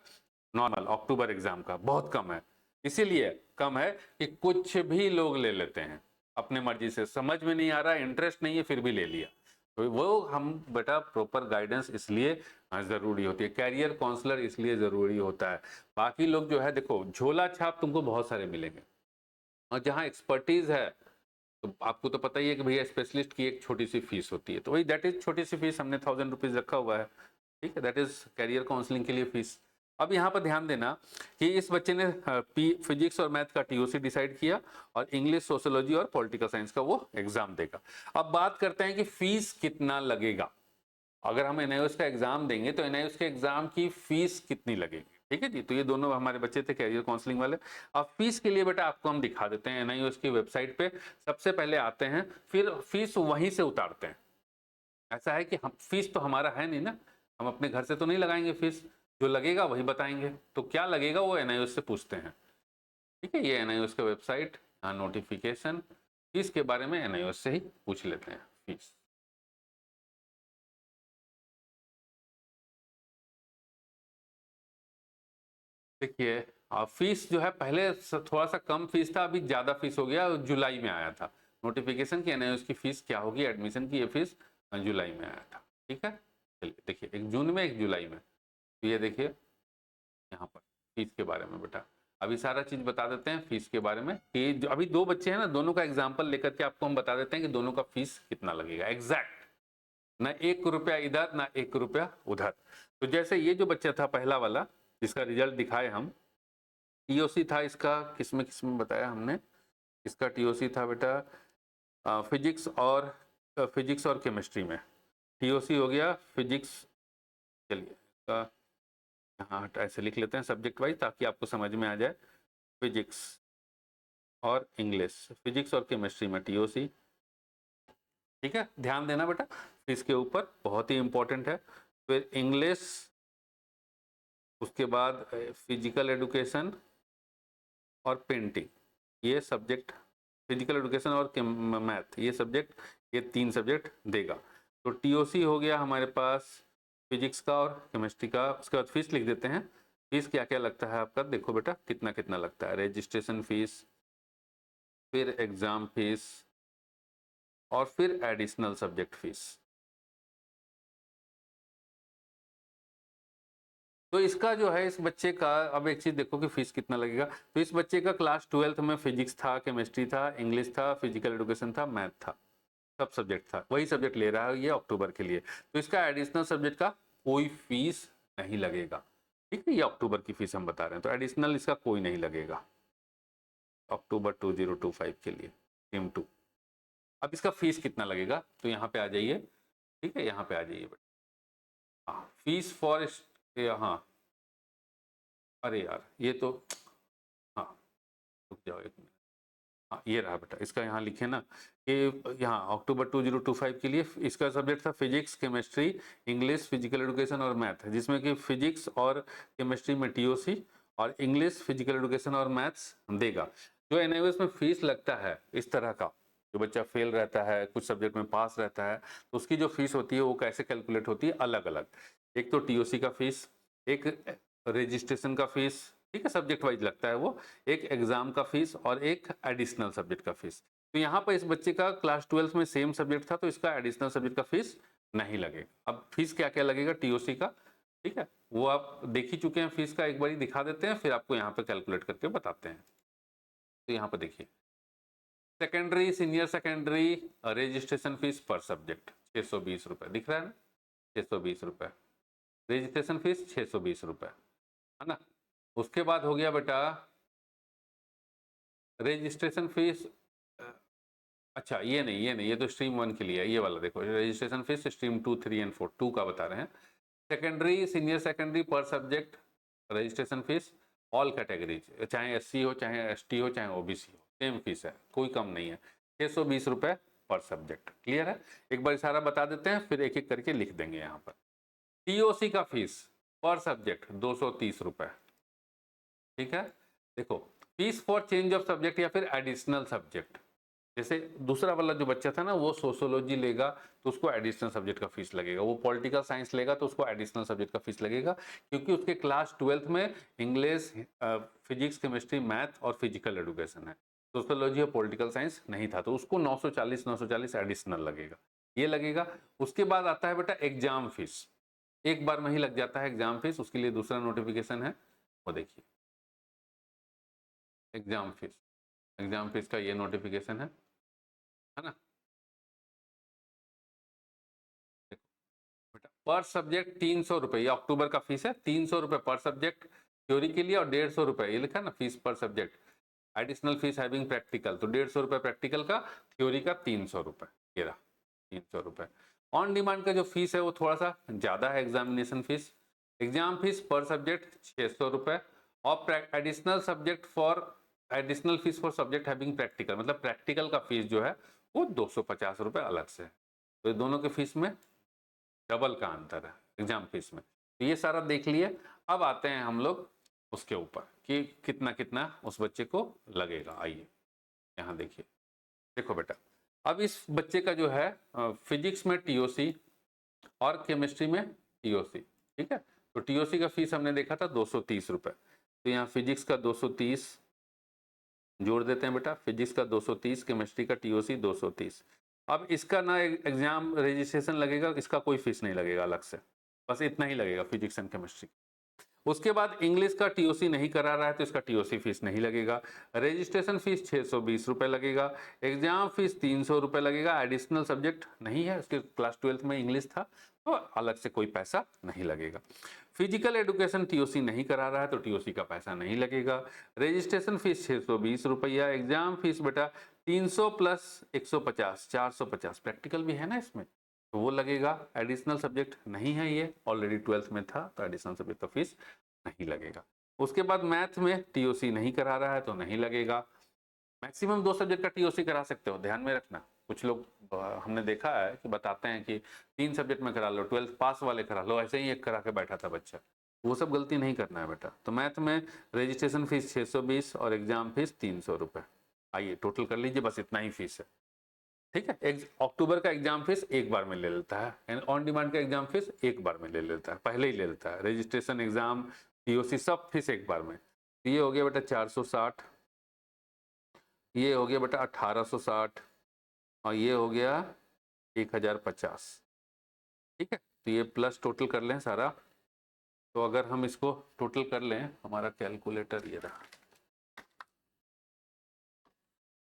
नॉर्मल अक्टूबर एग्जाम का, बहुत कम है। इसीलिए कम है कि कुछ भी लोग ले लेते हैं अपने मर्जी से, समझ में नहीं आ रहा, इंटरेस्ट नहीं है, फिर भी ले लिया। तो वो हम बेटा प्रॉपर गाइडेंस इसलिए जरूरी होती है, कैरियर काउंसलर इसलिए जरूरी होता है। बाकी लोग जो है देखो झोला छाप तुमको बहुत सारे मिलेंगे, और जहाँ एक्सपर्टीज है तो आपको तो पता ही है कि भैया स्पेशलिस्ट की एक छोटी सी फीस होती है, तो वही दैट इज छोटी सी फीस, हमने 1000 रुपीज रखा हुआ है, ठीक है, दैट इज कैरियर काउंसलिंग के लिए फीस। अब यहाँ पर ध्यान देना कि इस बच्चे ने फिजिक्स और मैथ का टीओसी डिसाइड किया, और इंग्लिश, सोशियोलॉजी और पॉलिटिकल साइंस का वो एग्जाम देगा। अब बात करते हैं कि फीस कितना लगेगा। अगर हम एनआईओएस का एग्जाम देंगे तो एनआईओएस के एग्जाम की फीस कितनी लगेगी, ठीक है जी। तो ये दोनों हमारे बच्चे थे कैरियर काउंसलिंग वाले। अब फीस के लिए बेटा आपको हम दिखा देते हैं, एनआईओएस की वेबसाइट पे सबसे पहले आते हैं, फिर फीस वहीं से उतारते हैं। ऐसा है कि हम, फीस तो हमारा है नहीं ना, हम अपने घर से तो नहीं लगाएंगे फीस, जो लगेगा वही बताएंगे। तो क्या लगेगा वो एनआईओएस से पूछते हैं, ठीक है। ये एनआईओएस का वेबसाइट, नोटिफिकेशन, फीस के बारे में एनआईओएस से ही पूछ लेते हैं फीस। देखिए फीस जो है पहले थोड़ा सा कम फीस था, अभी ज्यादा फीस हो गया, जुलाई में आया था नोटिफिकेशन की एनआईओएस की फीस क्या होगी एडमिशन की, ये फीस जुलाई में आया था, ठीक है। चलिए देखिए, एक जून में एक जुलाई में, तो ये देखिए यहाँ पर फीस के बारे में बेटा अभी सारा चीज बता देते हैं फीस के बारे में, कि जो अभी 2 बच्चे हैं ना, दोनों का एग्जाम्पल लेकर के आपको हम बता देते हैं कि दोनों का फीस कितना लगेगा एग्जैक्ट, ना 1 रुपया इधर ना 1 रुपया उधर। तो जैसे ये जो बच्चा था पहला वाला, जिसका रिजल्ट दिखाए हम, टीओसी था इसका, किसमें किसमें बताया हमने, इसका टीओसी था बेटा फिजिक्स और केमिस्ट्री में टीओसी हो गया फिजिक्स। चलिए हाँ ऐसे लिख लेते हैं सब्जेक्ट वाइज ताकि आपको समझ में आ जाए। फिजिक्स और इंग्लिश, फिजिक्स और केमिस्ट्री में टीओसी, ठीक है, ध्यान देना बेटा इसके ऊपर, बहुत ही इंपॉर्टेंट है। फिर इंग्लिश, उसके बाद फिजिकल एजुकेशन और पेंटिंग, ये सब्जेक्ट, फिजिकल एजुकेशन और मैथ, ये सब्जेक्ट ये 3 सब्जेक्ट देगा। तो टीओसी हो गया हमारे पास फिजिक्स का और केमिस्ट्री का। उसके बाद फीस लिख देते हैं। फीस क्या क्या लगता है आपका, देखो बेटा कितना कितना लगता है। रजिस्ट्रेशन फीस, फिर एग्जाम फीस, और फिर एडिशनल सब्जेक्ट फीस। तो इसका जो है, इस बच्चे का, अब एक चीज देखो कि फीस कितना लगेगा। तो इस बच्चे का क्लास 12th में फिजिक्स था, केमिस्ट्री था, इंग्लिश था, फिजिकल एजुकेशन था, मैथ था, सब सब्जेक्ट था, वही सब्जेक्ट ले रहा है ये अक्टूबर के लिए। तो इसका एडिशनल सब्जेक्ट का कोई फीस नहीं लगेगा, ठीक है। ये अक्टूबर की फीस हम बता रहे हैं, तो एडिशनल इसका कोई नहीं लगेगा अक्टूबर 2025 के लिए, टीम 2। अब इसका फीस कितना लगेगा, तो यहाँ पे आ जाइए, ठीक है, यहाँ पे आ जाइए बेटा। हाँ, फीस फॉर, हाँ, अरे यार ये तो, हाँ रुक जाओ एक मिनट। हाँ ये रहा बेटा, इसका यहाँ लिखे ना कि यहाँ अक्टूबर 2025 के लिए इसका सब्जेक्ट था physics, chemistry, English, physical education और मैथ, जिसमें कि फिजिक्स और केमिस्ट्री में टीओसी और इंग्लिश, फिजिकल एजुकेशन और मैथ्स देगा। जो एनआईओएस में फीस लगता है इस तरह का, जो बच्चा फेल रहता है, कुछ सब्जेक्ट में पास रहता है, तो उसकी जो फीस होती है वो कैसे कैलकुलेट होती है, अलग अलग। एक तो टीओसी का फीस, एक रजिस्ट्रेशन का फीस, ठीक है, सब्जेक्ट वाइज लगता है वो, एक एग्जाम का फीस और एक एडिशनल सब्जेक्ट का फीस। तो यहाँ पर इस बच्चे का क्लास 12 में सेम सब्जेक्ट था, तो इसका एडिशनल सब्जेक्ट का फीस नहीं लगेगा। अब फीस क्या क्या लगेगा टीओसी का, ठीक है, वो आप देख ही चुके हैं। फीस का एक बार दिखा देते हैं, फिर आपको यहाँ पे कैलकुलेट करके बताते हैं। तो यहाँ पर देखिए, secondary, senior secondary registration fees पर सब्जेक्ट 620 रुपए, दिख रहा है ना, 620 रुपए रजिस्ट्रेशन फीस, 620 रुपए, है ना। उसके बाद हो गया बेटा रजिस्ट्रेशन फीस, अच्छा ये नहीं, ये नहीं, ये तो स्ट्रीम 1 के लिए है, ये वाला देखो, रजिस्ट्रेशन फीस स्ट्रीम 2, 3 एंड 4, 2 का बता रहे हैं। सेकेंडरी, सीनियर सेकेंडरी पर subject registration fees, all categories, चाहे एससी हो, चाहे एसटी हो, चाहे ओबीसी हो, सेम फीस है, कोई कम नहीं है, 620 रुपए पर सब्जेक्ट। क्लियर है, एक बार सारा बता देते हैं, फिर एक एक करके लिख देंगे यहाँ पर। टीओसी का फीस पर सब्जेक्ट 230 रुपए, ठीक है। देखो, fees for change of subject या फिर एडिशनल सब्जेक्ट, जैसे दूसरा वाला जो बच्चा था ना, वो सोशियोलॉजी लेगा तो उसको एडिशनल सब्जेक्ट का फीस लगेगा, वो पॉलिटिकल साइंस लेगा तो उसको एडिशनल सब्जेक्ट का फीस लगेगा, क्योंकि उसके क्लास 12th में इंग्लिश, फिजिक्स, केमिस्ट्री, मैथ और फिजिकल एजुकेशन है, सोशियोलॉजी और पॉलिटिकल साइंस नहीं था, तो उसको 940 एडिशनल लगेगा, ये लगेगा। उसके बाद आता है बेटा एग्जाम फीस, एक बार में ही लग जाता है एग्जाम फीस, उसके लिए दूसरा नोटिफिकेशन है, वो देखिए एग्जाम फीस, एग्जाम फीस का ये नोटिफिकेशन है ना। बेटा पर सब्जेक्ट 300 रुपए, ये अक्टूबर का फीस है, 300 रुपए पर सब्जेक्ट थ्योरी के लिए, और 150 रुपए, ये लिखा ना फीस पर subject, additional fees having practical, तो 150 रुपए प्रैक्टिकल का, थ्योरी का 300 रुपए, ये रहा 300 रुपए। ऑन डिमांड का जो फीस है वो थोड़ा सा ज्यादा है, एग्जामिनेशन फीस, एग्जाम फीस पर सब्जेक्ट 600 रुपए, और additional subject for, additional fees for subject having practical, मतलब प्रैक्टिकल का फीस जो है वो 250 रुपए अलग से है। तो दोनों के फीस में डबल का अंतर है एग्जाम फीस में। तो ये सारा देख लिए। अब आते हैं हम लोग उसके ऊपर कि कितना कितना उस बच्चे को लगेगा। आइए यहाँ देखिए, देखो बेटा, अब इस बच्चे का जो है फिजिक्स में टीओसी और केमिस्ट्री में टीओसी, ठीक है। तो टीओसी का फीस हमने देखा था 230 रुपए, तो यहाँ फिजिक्स का 230 जोड़ देते हैं बेटा, फिजिक्स का 230, केमिस्ट्री का टीओसी 230। अब इसका ना एग्जाम रजिस्ट्रेशन लगेगा, इसका कोई फीस नहीं लगेगा अलग से, बस इतना ही लगेगा फिजिक्स एंड केमिस्ट्री। उसके बाद इंग्लिश का टीओसी नहीं करा रहा है तो इसका टीओसी फीस नहीं लगेगा, रजिस्ट्रेशन फीस 620 रुपए लगेगा, एग्जाम फीस 300 रुपए लगेगा, एडिशनल सब्जेक्ट नहीं है, उसके क्लास 12th में इंग्लिश था तो अलग से कोई पैसा नहीं लगेगा। फिजिकल एजुकेशन टीओसी नहीं करा रहा है तो टीओसी का पैसा नहीं लगेगा, रजिस्ट्रेशन फीस 620 रुपया, एग्जाम फीस बेटा 300 प्लस 150, 450, प्रैक्टिकल भी है ना इसमें तो वो लगेगा, एडिशनल सब्जेक्ट नहीं है, ये ऑलरेडी 12th में था तो एडिशनल सब्जेक्ट का फीस नहीं लगेगा। उसके बाद मैथ में टीओसी नहीं करा रहा है तो नहीं लगेगा, मैक्सिमम 2 सब्जेक्ट का टीओसी करा सकते हो, ध्यान में रखना। कुछ लोग हमने देखा है कि बताते हैं कि 3 सब्जेक्ट में करा लो, 12th पास वाले करा लो, ऐसे ही एक करा के बैठा था बच्चा, वो सब गलती नहीं करना है बेटा। तो मैथ में रजिस्ट्रेशन फीस 620 और एग्जाम फीस 300 रुपए। आइए टोटल कर लीजिए, बस इतना ही फीस है। ठीक है, अक्टूबर का एग्जाम फीस एक बार में ले लेता है, एंड ऑन डिमांड का एग्जाम फीस एक बार में ले लेता है, पहले ही ले लेता है, रजिस्ट्रेशन एग्जाम टीओसी सब फीस एक बार में। तो ये हो गया बेटा 460, ये हो गया बेटा 1860, और ये हो गया 1050। ठीक है, तो ये प्लस टोटल कर लें सारा। तो अगर हम इसको टोटल कर लें, हमारा कैलकुलेटर ये रहा,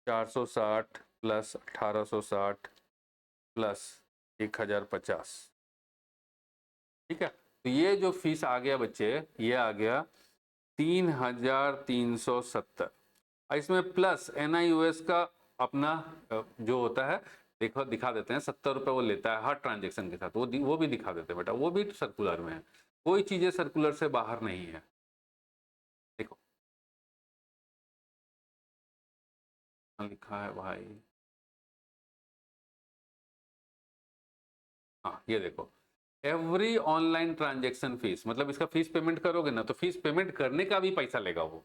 460 प्लस 1860 प्लस 1050। ठीक है, तो ये जो फीस आ गया बच्चे, ये आ गया 3370। इसमें प्लस NIOS का अपना जो होता है, देखो दिखा देते हैं, 70 रुपये वो लेता है हर ट्रांजेक्शन के साथ, वो भी दिखा देते हैं बेटा, वो भी सर्कुलर में है, कोई चीजें सर्कुलर से बाहर नहीं है। देखो लिखा है भाई, हाँ ये देखो, एवरी ऑनलाइन ट्रांजेक्शन फीस, मतलब इसका फीस पेमेंट करोगे ना, तो फीस पेमेंट करने का भी पैसा लेगा वो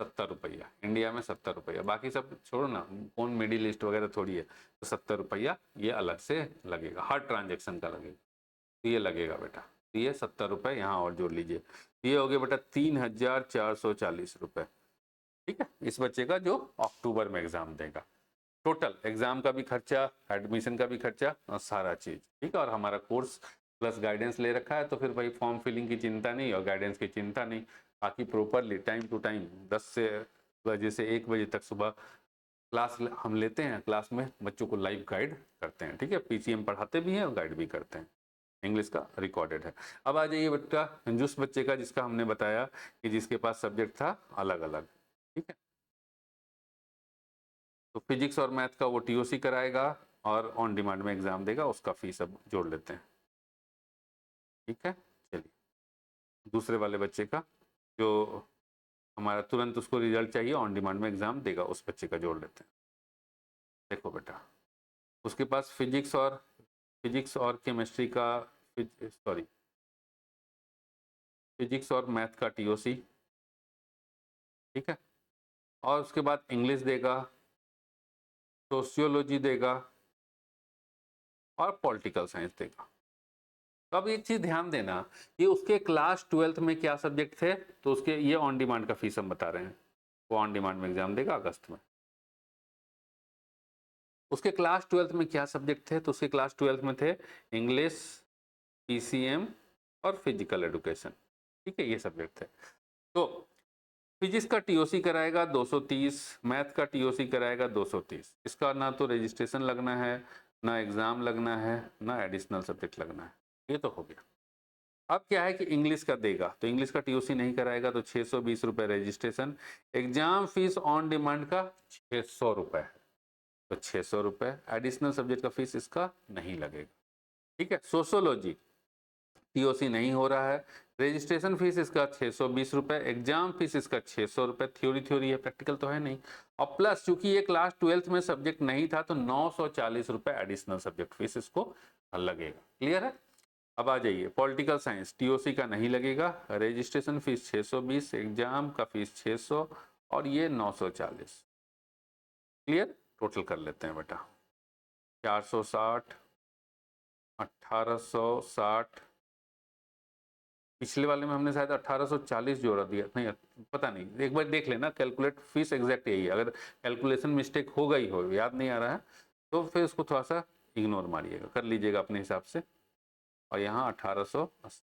70 रुपया, इंडिया में 70 रुपया, बाकी सब छोड़ो ना, कौन मिडिल ईस्ट वगैरह थोड़ी है, तो 70 रुपया ये अलग से लगेगा, हर ट्रांजेक्शन का लगेगा, तो ये लगेगा बेटा, तो ये 70 रुपये यहाँ और जोड़ लीजिए, ये हो गया बेटा 3440 रुपये। ठीक है, इस बच्चे का जो अक्टूबर में एग्जाम देगा, टोटल एग्जाम का भी खर्चा, एडमिशन का भी खर्चा और सारा चीज। ठीक है, और हमारा कोर्स प्लस गाइडेंस ले रखा है, तो फिर भाई फॉर्म फिलिंग की चिंता नहीं और गाइडेंस की चिंता नहीं, बाकी प्रॉपरली टाइम टू टाइम 10 बजे से 1 बजे तक सुबह क्लास हम लेते हैं, क्लास में बच्चों को लाइव गाइड करते हैं। ठीक है, PCM पढ़ाते भी हैं और गाइड भी करते हैं, इंग्लिश का रिकॉर्डेड है। अब आ जाइए बेटा जिस बच्चे का, जिसका हमने बताया कि जिसके पास सब्जेक्ट था अलग अलग। ठीक है, तो फिजिक्स और मैथ का वो TOC कराएगा और ऑन डिमांड में एग्जाम देगा, उसका फीस अब जोड़ लेते हैं। ठीक है, चलिए दूसरे वाले बच्चे का, जो हमारा तुरंत उसको रिजल्ट चाहिए, ऑन डिमांड में एग्जाम देगा, उस बच्चे का जोड़ लेते हैं। देखो बेटा, उसके पास फिजिक्स और केमिस्ट्री का, सॉरी फिजिक्स और मैथ का TOC। ठीक है, और उसके बाद इंग्लिश देगा, सोशियोलॉजी देगा और पॉलिटिकल साइंस देगा। तो अब एक चीज ध्यान देना, ये उसके क्लास 12th में क्या सब्जेक्ट थे, तो उसके ये ऑन डिमांड का फीस हम बता रहे हैं, वो ऑन डिमांड में एग्जाम देगा अगस्त में। उसके क्लास 12th में क्या सब्जेक्ट थे, तो उसके क्लास 12th में थे इंग्लिश, PCM और फिजिकल एडुकेशन। ठीक है, ये सब्जेक्ट थे। तो फिजिक्स का TOC कराएगा 230, मैथ का TOC कराएगा 230। इसका ना तो रजिस्ट्रेशन लगना है, ना एग्जाम लगना है, ना एडिशनल सब्जेक्ट लगना है, ये तो हो गया। अब क्या है कि इंग्लिश का देगा, तो इंग्लिश का TOC नहीं कराएगा, तो 620 रुपये registration, exam fees on demand का 600 रुपये है, तो 600 रुपये, एडिशनल सब्जेक्ट का फीस इसका नहीं लगेगा। ठीक है, सोशोलॉजी TOC नहीं हो रहा है, रजिस्ट्रेशन फीस इसका 620 रुपये, एग्जाम फीस इसका 600 रुपये, थ्योरी है, प्रैक्टिकल तो है नहीं, और प्लस चूंकि ये क्लास 12th में सब्जेक्ट नहीं था, तो 940 रुपये एडिशनल सब्जेक्ट फीस इसको लगेगा। क्लियर है? अब आ जाइए पॉलिटिकल साइंस, TOC का नहीं लगेगा, रजिस्ट्रेशन फीस 620, एग्जाम का फीस 600 और ये 940। क्लियर? टोटल कर लेते हैं बेटा, 460, 1860, पिछले वाले में हमने शायद 1840 जोड़ा दिया, नहीं पता नहीं, एक बार देख लेना, कैलकुलेट फीस एग्जैक्ट यही है, अगर कैलकुलेशन मिस्टेक हो गई हो, याद नहीं आ रहा है, तो फिर उसको थोड़ा सा इग्नोर मारिएगा, कर लीजिएगा अपने हिसाब से। और यहाँ 1880।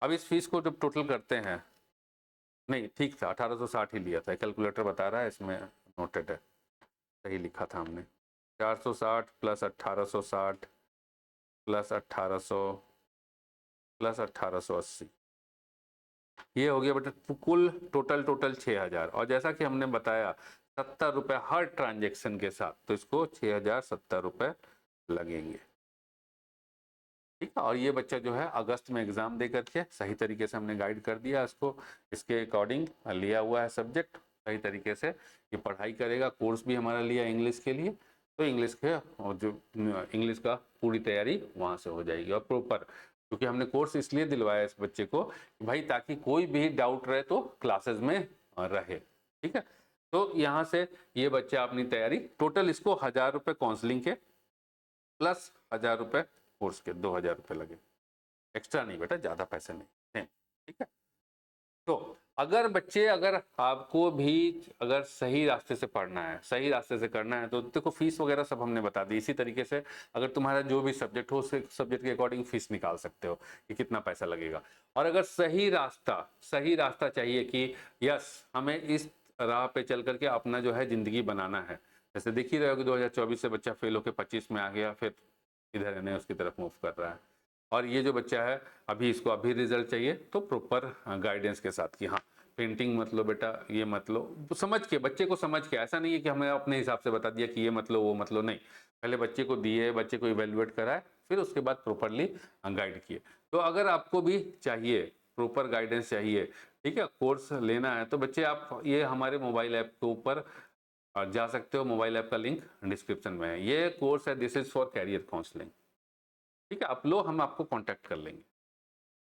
अब इस फीस को जब टोटल करते हैं, नहीं ठीक था, 1860 ही लिया था, कैलकुलेटर बता रहा है, इसमें नोटेड है, सही लिखा था हमने। 460 प्लस 1860 प्लस 1800 प्लस 1880, ये हो गया बेटा कुल टोटल 6000। और जैसा कि हमने बताया 70 रुपये हर ट्रांजेक्शन के साथ, तो इसको 6070 रुपये लगेंगे। ठीक है, और ये बच्चा जो है अगस्त में एग्जाम दे करके, सही तरीके से हमने गाइड कर दिया इसको, इसके अकॉर्डिंग लिया हुआ है सब्जेक्ट, सही तरीके से ये पढ़ाई करेगा, कोर्स भी हमारा लिया इंग्लिश के लिए, तो इंग्लिश के और जो इंग्लिश का पूरी तैयारी वहाँ से हो जाएगी, और प्रॉपर, क्योंकि हमने कोर्स इसलिए दिलवाया इस बच्चे को कि भाई ताकि कोई भी डाउट रहे तो क्लासेस में रहे। ठीक है, तो यहाँ से ये बच्चा अपनी तैयारी, टोटल इसको 1000 रुपये काउंसलिंग के प्लस 1000 रुपये कोर्स के, 2000 रुपये लगे, एक्स्ट्रा नहीं बेटा, ज़्यादा पैसे नहीं, ठीक है। तो अगर बच्चे, अगर आपको भी अगर सही रास्ते से पढ़ना है, सही रास्ते से करना है, तो देखो फीस वगैरह सब हमने बता दी। इसी तरीके से अगर तुम्हारा जो भी सब्जेक्ट हो, उस सब्जेक्ट के अकॉर्डिंग फीस निकाल सकते हो कि कितना पैसा लगेगा। और अगर सही रास्ता चाहिए कि यस हमें इस राह पे चल करके अपना जो है ज़िंदगी बनाना है, जैसे देख ही रहे हो कि 2024 से बच्चा फेल होकर 25 में आ गया, फिर इधर है उसकी तरफ मूव कर रहा है। और ये जो बच्चा है अभी, इसको अभी रिजल्ट चाहिए, तो प्रॉपर गाइडेंस के साथ कि हाँ पेंटिंग मत लो बेटा, ये मत लो, समझ के, बच्चे को समझ के, ऐसा नहीं है कि हमें अपने हिसाब से बता दिया कि ये मत लो वो मत लो, नहीं, पहले बच्चे को दिए, बच्चे को इवेल्युएट कराए, फिर उसके बाद प्रॉपरली गाइड किए। तो अगर आपको भी चाहिए, प्रॉपर गाइडेंस चाहिए, ठीक है, कोर्स लेना है, तो बच्चे आप ये हमारे मोबाइल ऐप के ऊपर जा सकते हो। मोबाइल ऐप का लिंक डिस्क्रिप्शन में है। ये कोर्स है, this is for career counselling, ठीक है। आप लो, हम आपको कांटेक्ट कर लेंगे,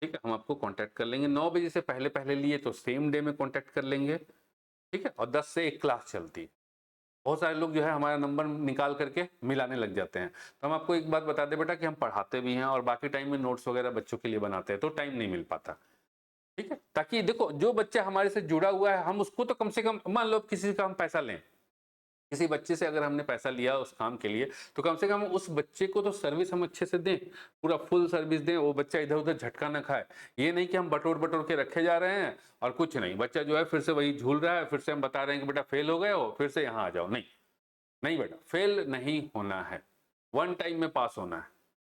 ठीक है, हम आपको कांटेक्ट कर लेंगे। 9 बजे से पहले पहले लिए तो सेम डे में कांटेक्ट कर लेंगे, ठीक है। और 10 से 1 क्लास चलती है। बहुत सारे लोग जो है हमारा नंबर निकाल करके मिलाने लग जाते हैं। तो हम आपको एक बात बता दें बेटा कि हम पढ़ाते भी हैं और बाकी टाइम में नोट्स वगैरह बच्चों के लिए बनाते हैं, तो टाइम नहीं मिल पाता, ठीक है। ताकि देखो जो बच्चा हमारे से जुड़ा हुआ है, हम उसको तो कम से कम, मान लो किसी का हम पैसा लें, किसी बच्चे से अगर हमने पैसा लिया उस काम के लिए, तो कम से कम उस बच्चे को तो सर्विस हम अच्छे से दें, पूरा फुल सर्विस दें, वो बच्चा इधर उधर झटका ना खाए। ये नहीं कि हम बटोर बटोर के रखे जा रहे हैं और कुछ नहीं, बच्चा जो है फिर से वही झूल रहा है, फिर से हम बता रहे हैं कि बेटा फेल हो गए हो, फिर से यहाँ आ जाओ। नहीं, नहीं बेटा, फेल नहीं होना है, वन टाइम में पास होना है,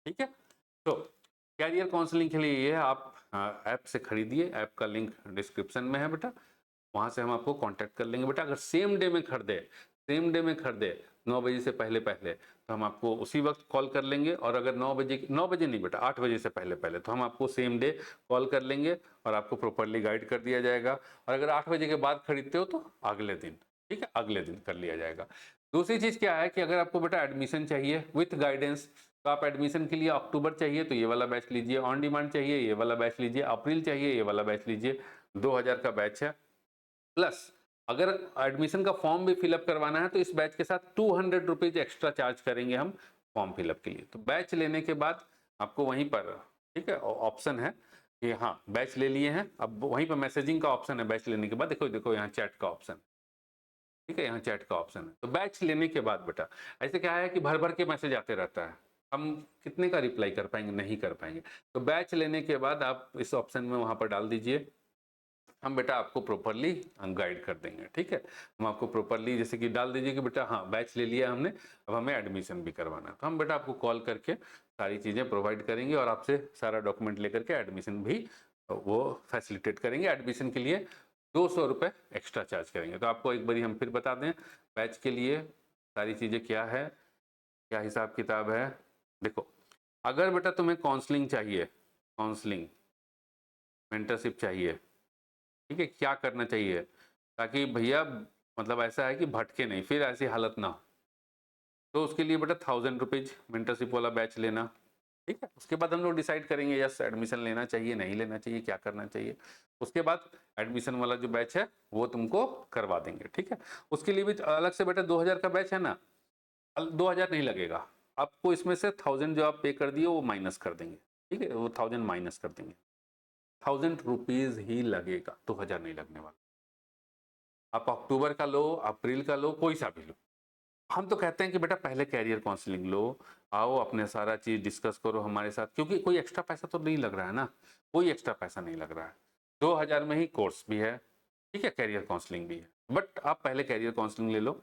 ठीक है। तो कैरियर काउंसलिंग के लिए ये आप ऐप से खरीदिए, ऐप का लिंक डिस्क्रिप्शन में है बेटा, वहां से हम आपको कांटेक्ट कर लेंगे बेटा। अगर सेम डे में खरीदे, सेम डे में खरीदे 9 बजे से पहले पहले, तो हम आपको उसी वक्त कॉल कर लेंगे। और अगर 9 बजे नहीं बेटा, 8 बजे से पहले पहले, तो हम आपको सेम डे कॉल कर लेंगे और आपको प्रॉपरली गाइड कर दिया जाएगा। और अगर 8 बजे के बाद खरीदते हो तो अगले दिन, ठीक है, अगले दिन कर लिया जाएगा। दूसरी चीज़ क्या है कि अगर आपको बेटा एडमिशन चाहिए विथ गाइडेंस, तो आप एडमिशन के लिए अक्टूबर चाहिए तो ये वाला बैच लीजिए, ऑन डिमांड चाहिए ये वाला बैच लीजिए, अप्रैल चाहिए ये वाला बैच लीजिए। 2000 का बैच है, प्लस अगर एडमिशन का फॉर्म भी फिलअप करवाना है तो इस बैच के साथ 200 रुपीज एक्स्ट्रा चार्ज करेंगे हम फॉर्म फिलअप के लिए। तो बैच लेने के बाद आपको वहीं पर, ठीक है, ऑप्शन है कि हाँ बैच ले लिए हैं, अब वहीं पर मैसेजिंग का ऑप्शन है। बैच लेने के बाद देखो देखो यहाँ चैट का ऑप्शन, ठीक है, यहाँ चैट का ऑप्शन है। तो बैच लेने के बाद बेटा ऐसे क्या है कि भर भर के मैसेज आते रहता है, हम कितने का रिप्लाई कर पाएंगे, नहीं कर पाएंगे। तो बैच लेने के बाद आप इस ऑप्शन में वहां पर डाल दीजिए, हम बेटा आपको प्रॉपरली गाइड कर देंगे, ठीक है। हम आपको प्रॉपरली जैसे कि डाल दीजिए कि बेटा हाँ बैच ले लिया हमने, अब हमें एडमिशन भी करवाना है, तो हम बेटा आपको कॉल करके सारी चीज़ें प्रोवाइड करेंगे और आपसे सारा डॉक्यूमेंट लेकर के एडमिशन भी वो फैसिलिटेट करेंगे। एडमिशन के लिए 200 रुपये एक्स्ट्रा चार्ज करेंगे। तो आपको एक बारी हम फिर बता दें बैच के लिए सारी चीज़ें क्या है, क्या हिसाब किताब है। देखो अगर बेटा तुम्हें काउंसलिंग चाहिए, काउंसलिंग मेंटरशिप चाहिए, ठीक है, क्या करना चाहिए ताकि भैया मतलब ऐसा है कि भटके नहीं, फिर ऐसी हालत ना हो, तो उसके लिए बेटा 1000 रुपीज मेंटरशिप वाला बैच लेना, ठीक है। उसके बाद हम लोग डिसाइड करेंगे यस एडमिशन लेना चाहिए नहीं लेना चाहिए, क्या करना चाहिए। उसके बाद एडमिशन वाला जो बैच है वो तुमको करवा देंगे, ठीक है। उसके लिए भी अलग से बेटा 2000 का बैच है ना, 2000 नहीं लगेगा आपको, इसमें से 1000 जो आप पे कर दिए वो माइनस कर देंगे, ठीक है, वो 1000 माइनस कर देंगे, 1000 रुपीज ही लगेगा, 2000 नहीं लगने वाला। आप अक्टूबर का लो, अप्रैल का लो, कोई सा भी लो। हम तो कहते हैं कि बेटा पहले कैरियर काउंसलिंग लो, आओ अपने सारा चीज डिस्कस करो हमारे साथ, क्योंकि कोई एक्स्ट्रा पैसा तो नहीं लग रहा है ना, कोई एक्स्ट्रा पैसा नहीं लग रहा है। 2000 में ही कोर्स भी है, ठीक है, कैरियर काउंसलिंग भी है। बट आप पहले कैरियर काउंसलिंग ले लो।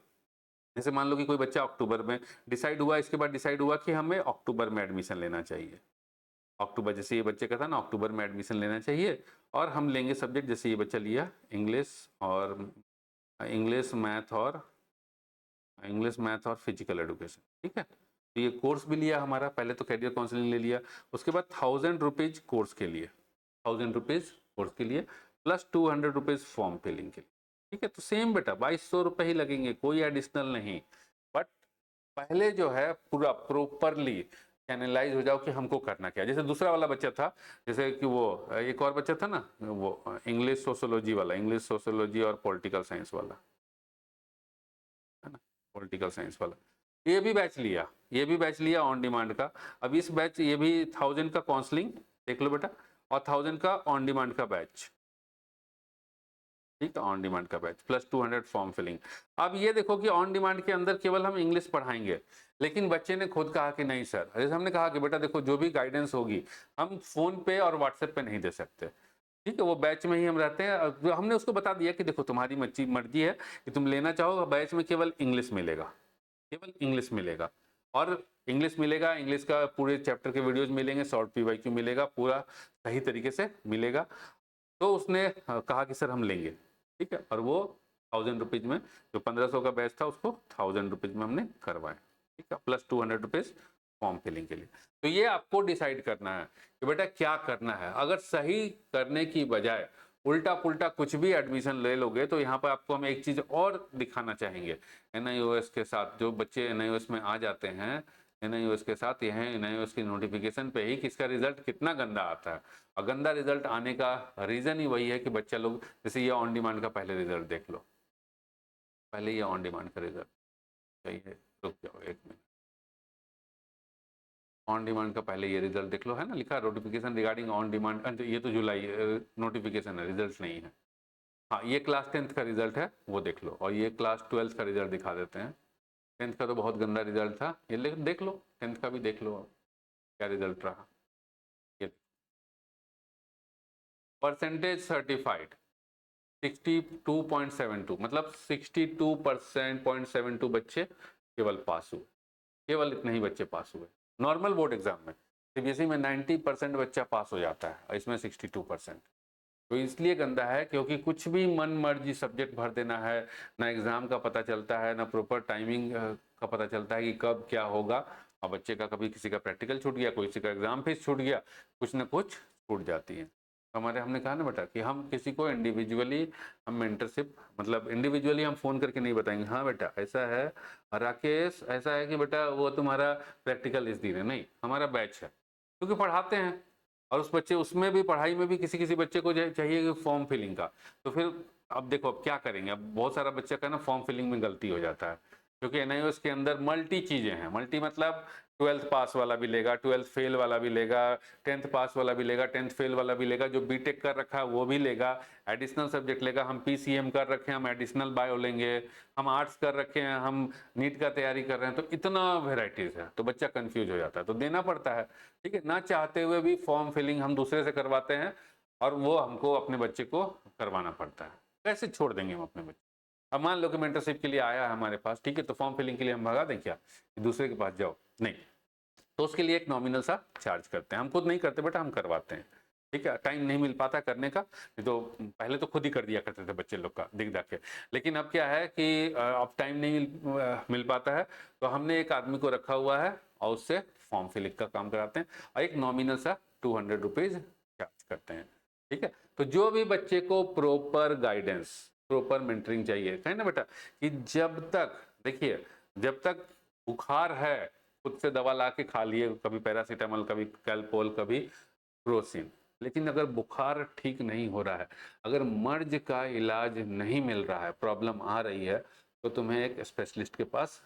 जैसे मान लो कि कोई बच्चा अक्टूबर में डिसाइड हुआ, इसके बाद डिसाइड हुआ कि हमें अक्टूबर में एडमिशन लेना चाहिए, अक्टूबर जैसे ये बच्चे का था ना, अक्टूबर में एडमिशन लेना चाहिए और हम लेंगे सब्जेक्ट, जैसे ये बच्चा लिया इंग्लिश और इंग्लिश मैथ और फिजिकल एजुकेशन, ठीक है। तो ये कोर्स भी लिया हमारा, पहले तो कैरियर काउंसलिंग ले लिया, उसके बाद 1000 रुपीज कोर्स के लिए, 1000 रुपीज कोर्स के लिए प्लस 200 रुपीज फॉर्म फिलिंग के लिए, ठीक है। तो सेम बेटा 2200 रुपये ही लगेंगे, कोई एडिशनल नहीं। बट पहले जो है पूरा प्रॉपरली चैनलाइज हो जाओ कि हमको करना क्या। जैसे दूसरा वाला बच्चा था, जैसे कि वो एक और बच्चा था ना, वो इंग्लिश सोशोलॉजी वाला, इंग्लिश सोशोलॉजी और पॉलिटिकल साइंस वाला, पॉलिटिकल साइंस वाला, ये भी बैच लिया ऑन डिमांड का। अब इस बैच ये भी 1000 का काउंसलिंग देख लो बेटा, और 1000 का ऑन डिमांड का बैच, ठीक है, ऑन डिमांड का बैच प्लस 200 फॉर्म फिलिंग। अब ये देखो कि ऑन डिमांड के अंदर केवल हम इंग्लिश पढ़ाएंगे, लेकिन बच्चे ने खुद कहा कि नहीं सर, जैसे हमने कहा कि बेटा देखो जो भी गाइडेंस होगी हम फोन पे और व्हाट्सएप पे नहीं दे सकते, ठीक है, वो बैच में ही हम रहते हैं। हमने उसको बता दिया कि देखो तुम्हारी मर्जी है कि तुम लेना चाहो, बैच में केवल इंग्लिश मिलेगा, केवल इंग्लिश मिलेगा, और इंग्लिश मिलेगा, इंग्लिश का पूरे चैप्टर के वीडियोज मिलेंगे, शॉर्ट पीवाईक्यू मिलेगा, पूरा सही तरीके से मिलेगा। तो उसने कहा कि सर हम लेंगे, ठीक है, और वो 1000 रुपीज में, जो 1500 का बैच था उसको 1000 रुपीज में हमने करवाया, ठीक है, प्लस 200 रुपीज फॉर्म फिलिंग के लिए। तो ये आपको डिसाइड करना है कि बेटा क्या करना है। अगर सही करने की बजाय उल्टा पुल्टा कुछ भी एडमिशन ले लोगे, तो यहाँ पर आपको हम एक चीज और दिखाना चाहेंगे। NIOS के साथ जो बच्चे NIOS में आ जाते हैं, NIOS के साथ यह है NIOS की नोटिफिकेशन पे ही किसका रिजल्ट कितना गंदा आता है, और गंदा रिजल्ट आने का रीजन ही वही है कि बच्चा लोग, जैसे ये ऑन डिमांड का पहले रिजल्ट देख लो, पहले ये ऑन डिमांड का रिजल्ट चाहिए, रुक जाओ एक मिनट, ऑन डिमांड का पहले ये रिजल्ट देख लो, है ना लिखा नोटिफिकेशन रिगार्डिंग ऑन डिमांड, ये तो जुलाई नोटिफिकेशन है, रिजल्ट नहीं है। हाँ, ये क्लास 10th का रिजल्ट है, वो देख लो, और ये क्लास 12th का रिजल्ट दिखा देते हैं। 10th का तो बहुत गंदा रिजल्ट था, ये देख लो, 10th का भी देख लो क्या रिजल्ट रहा। ये परसेंटेज सर्टिफाइड 62.72, मतलब 62% बच्चे केवल पास हुए, केवल इतने ही बच्चे पास हुए नॉर्मल बोर्ड एग्जाम में। सीबीएसई में 90% बच्चा पास हो जाता है, और इसमें 62%। तो इसलिए गंदा है क्योंकि कुछ भी मन मर्जी सब्जेक्ट भर देना है, ना एग्जाम का पता चलता है, ना प्रॉपर टाइमिंग का पता चलता है कि कब क्या होगा, और बच्चे का कभी किसी का प्रैक्टिकल छूट गया, किसी का एग्जाम फीस छूट गया, कुछ ना कुछ छूट जाती है। हमने कहा ना बेटा कि हम किसी को इंडिविजुअली, हम मेंटरशिप, मतलब इंडिविजुअली हम फोन करके नहीं बताएंगे, हाँ बेटा ऐसा है राकेश, ऐसा है कि बेटा वो तुम्हारा प्रैक्टिकल इस दिन है, नहीं, हमारा बैच है, क्योंकि पढ़ाते हैं, और उस बच्चे उसमें भी, पढ़ाई में भी किसी किसी बच्चे को चाहिए फॉर्म फिलिंग का। तो फिर अब देखो अब क्या करेंगे, अब बहुत सारा बच्चा का ना फॉर्म फिलिंग में गलती हो जाता है, क्योंकि NIOS के अंदर मल्टी चीजें हैं, मल्टी मतलब 12th पास वाला भी लेगा, 12th फेल वाला भी लेगा, 10th पास वाला भी लेगा, 10th फेल वाला भी लेगा, जो बीटेक कर रखा है वो भी लेगा, एडिशनल सब्जेक्ट लेगा, हम PCM कर रखे हैं हम एडिशनल बायो लेंगे, हम आर्ट्स कर रखे हैं हम नीट का तैयारी कर रहे हैं, तो इतना वेराइटीज है, तो बच्चा कंफ्यूज हो जाता है, तो देना पड़ता है, ठीक है, ना चाहते हुए भी फॉर्म फिलिंग हम दूसरे से करवाते हैं, और वो हमको अपने बच्चे को करवाना पड़ता है। कैसे छोड़ देंगे हम अपने बच्चे। अब मान लो कि मेंटरशिप के लिए आया है हमारे पास, ठीक है, तो फॉर्म फिलिंग के लिए हम भगा दें क्या, दूसरे के पास जाओ, नहीं, तो उसके लिए एक नॉमिनल सा चार्ज करते हैं, हम खुद नहीं करते बेटा, हम करवाते हैं, ठीक है, टाइम नहीं मिल पाता करने का, तो पहले तो खुद ही कर दिया करते थे बच्चे लोग का दिख दाख के, लेकिन अब क्या है कि अब टाइम नहीं मिल पाता है, तो हमने एक आदमी को रखा हुआ है, और उससे फॉर्म फिलिंग का काम कराते हैं, और एक नॉमिनल सा 200 रुपीज चार्ज करते हैं, ठीक है। तो जो भी बच्चे को प्रॉपर गाइडेंस, प्रॉपर मेंटरिंग चाहिए, कहें ना बेटा कि जब तक, देखिए जब तक बुखार है खुद से दवा ला के खा लिए, कभी पैरासीटामोल, कभी कैलपोल, कभी क्रोसिन, लेकिन अगर बुखार ठीक नहीं हो रहा है, अगर मर्ज का इलाज नहीं मिल रहा है, प्रॉब्लम आ रही है, तो तुम्हें एक स्पेशलिस्ट के पास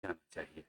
जाना चाहिए।